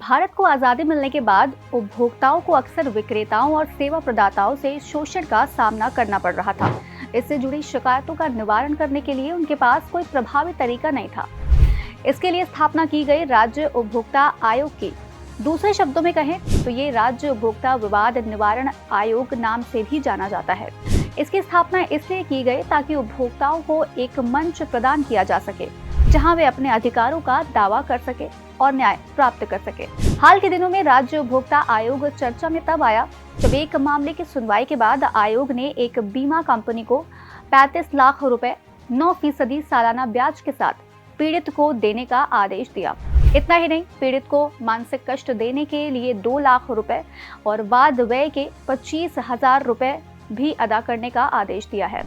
भारत को आजादी मिलने के बाद उपभोक्ताओं को अक्सर विक्रेताओं और सेवा प्रदाताओं से शोषण का सामना करना पड़ रहा था। इससे जुड़ी शिकायतों का निवारण करने के लिए उनके पास कोई प्रभावी तरीका नहीं था। इसके लिए स्थापना की गई राज्य उपभोक्ता आयोग की। दूसरे शब्दों में कहें तो ये राज्य उपभोक्ता विवाद निवारण आयोग नाम से भी जाना जाता है। इसकी स्थापना इसलिए की गई ताकि उपभोक्ताओं को एक मंच प्रदान किया जा सके जहां वे अपने अधिकारों का दावा कर सके और न्याय प्राप्त कर सके। हाल के दिनों में राज्य उपभोक्ता आयोग चर्चा में तब आया जब एक मामले की सुनवाई के बाद आयोग ने एक बीमा कंपनी को 35 लाख रुपए 9% सालाना ब्याज के साथ पीड़ित को देने का आदेश दिया। इतना ही नहीं, पीड़ित को मानसिक कष्ट देने के लिए 2 लाख रुपए और वाद व्यय के 25,000 रुपए भी अदा करने का आदेश दिया है।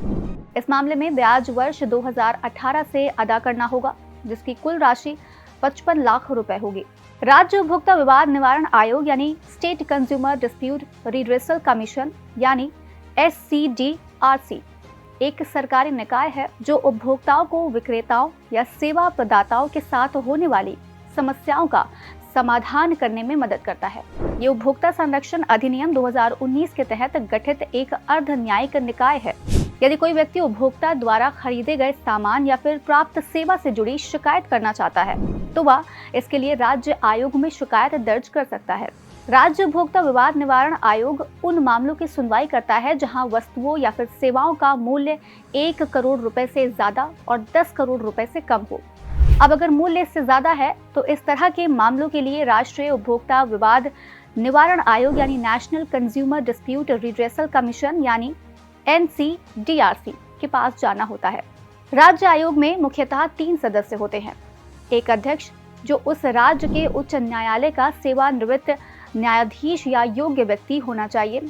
इस मामले में ब्याज वर्ष 2018 से अदा करना होगा, जिसकी कुल राशि 55 लाख रुपए होगी। राज्य उपभोक्ता विवाद निवारण आयोग यानी state consumer dispute redressal commission यानी SCDRC एक सरकारी निकाय है जो उपभोक्ताओं को विक्रेताओं या सेवा प्रदाताओं के साथ होने वाली समस्याओं का समाधान करने में मदद करता है। ये उपभोक्ता संरक्षण अधिनियम 2019 के तहत गठित एक अर्ध न्यायिक निकाय है। यदि कोई व्यक्ति उपभोक्ता द्वारा खरीदे गए सामान या फिर प्राप्त सेवा से जुड़ी शिकायत करना चाहता है तो वह इसके लिए राज्य आयोग में शिकायत दर्ज कर सकता है। राज्य उपभोक्ता विवाद निवारण आयोग उन मामलों की सुनवाई करता है जहां वस्तुओं या फिर सेवाओं का मूल्य 1 करोड़ रुपए से ज्यादा और 10 करोड़ रुपए से कम हो। अब अगर मूल्य इससे ज्यादा है तो इस तरह के मामलों के लिए राष्ट्रीय उपभोक्ता विवाद निवारण आयोग यानी national consumer dispute redressal commission यानी NCDRC के पास जाना होता है। राज्य आयोग में मुख्यतः 3 सदस्य होते हैं। एक अध्यक्ष जो उस राज्य के उच्च न्यायालय का सेवानिवृत्त न्यायाधीश या योग्य व्यक्ति होना चाहिए।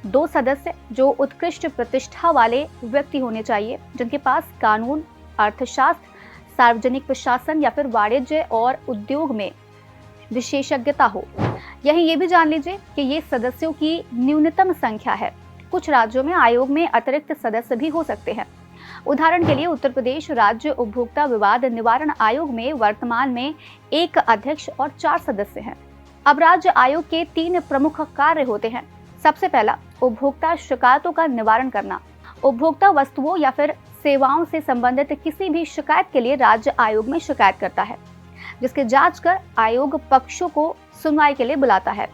2 सदस्य जो उत्कृष्ट प्रतिष्ठा वाले व्यक्ति होने चाहिए जिनके पास कानून, अर्थशास्त्र, सार्वजनिक प्रशासन या फिर वाणिज्य और उद्योग में विशेषज्ञता हो। यही ये भी जान लीजिए कि ये सदस्यों की न्यूनतम संख्या है। कुछ राज्यों में आयोग में अतिरिक्त सदस्य भी हो सकते हैं। उदाहरण के लिए उत्तर प्रदेश राज्य उपभोक्ता विवाद निवारण आयोग में वर्तमान में 1 अध्यक्ष और 4 सदस्य हैं। अब राज्य आयोग के 3 प्रमुख कार्य होते हैं। सबसे पहला, उपभोक्ता शिकायतों का निवारण करना। उपभोक्ता वस्तुओं या फिर सेवाओं से संबंधित किसी भी शिकायत के लिए राज्य आयोग में शिकायत करता है, जिसके जांच कर आयोग पक्षों को सुनवाई के लिए बुलाता है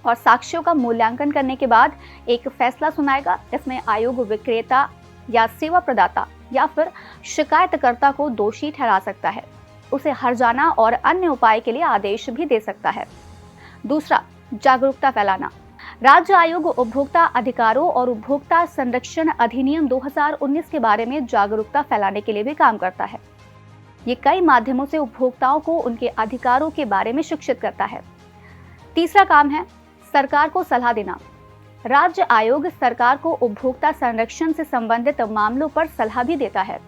और साक्ष्यों का मूल्यांकन करने के बाद एक फैसला सुनाएगा। इसमें आयोग विक्रेता या सेवा प्रदाता या फिर शिकायतकर्ता को दोषी ठहरा सकता है, उसे हर्जाना और अन्य उपाय के लिए आदेश भी दे सकता है। दूसरा, जागरूकता फैलाना। राज्य आयोग उपभोक्ता अधिकारों और उपभोक्ता संरक्षण अधिनियम 2019 के बारे में जागरूकता फैलाने के लिए भी काम करता है। ये कई माध्यमों से उपभोक्ताओं को उनके अधिकारों के बारे में शिक्षित करता है। तीसरा काम है सरकार को सलाह देना। राज्य आयोग सरकार को उपभोक्ता संरक्षण से संबंधित मामलों पर सलाह भी देता है।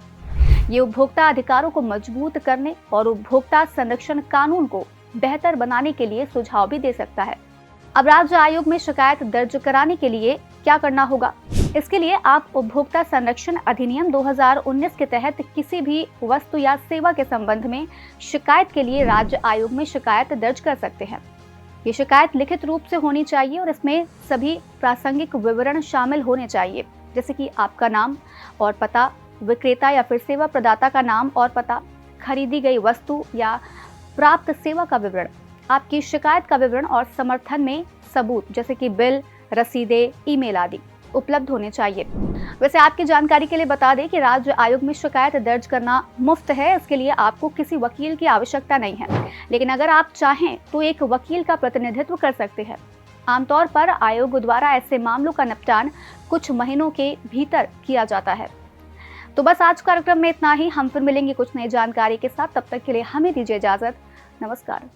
ये उपभोक्ता अधिकारों को मजबूत करने और उपभोक्ता संरक्षण कानून को बेहतर बनाने के लिए सुझाव भी दे सकता है। अब राज्य आयोग में शिकायत दर्ज कराने के लिए क्या करना होगा? इसके लिए आप उपभोक्ता संरक्षण अधिनियम 2019 के तहत किसी भी वस्तु या सेवा के संबंध में शिकायत के लिए राज्य आयोग में शिकायत दर्ज कर सकते हैं। ये शिकायत लिखित रूप से होनी चाहिए और इसमें सभी प्रासंगिक विवरण शामिल होने चाहिए, जैसे कि आपका नाम और पता, विक्रेता या फिर सेवा प्रदाता का नाम और पता, खरीदी गई वस्तु या प्राप्त सेवा का विवरण, आपकी शिकायत का विवरण और समर्थन में सबूत जैसे कि बिल, रसीदें, ईमेल आदि उपलब्ध होने चाहिए। वैसे आपकी जानकारी के लिए बता दें कि राज्य आयोग में शिकायत दर्ज करना मुफ्त है। इसके लिए आपको किसी वकील की आवश्यकता नहीं है, लेकिन अगर आप चाहें तो एक वकील का प्रतिनिधित्व कर सकते हैं। आमतौर पर आयोग द्वारा ऐसे मामलों का निपटान कुछ महीनों के भीतर किया जाता है। तो बस आज कार्यक्रम में इतना ही। हम फिर मिलेंगे कुछ नई जानकारी के साथ। तब तक के लिए हमें दीजिए इजाजत। नमस्कार।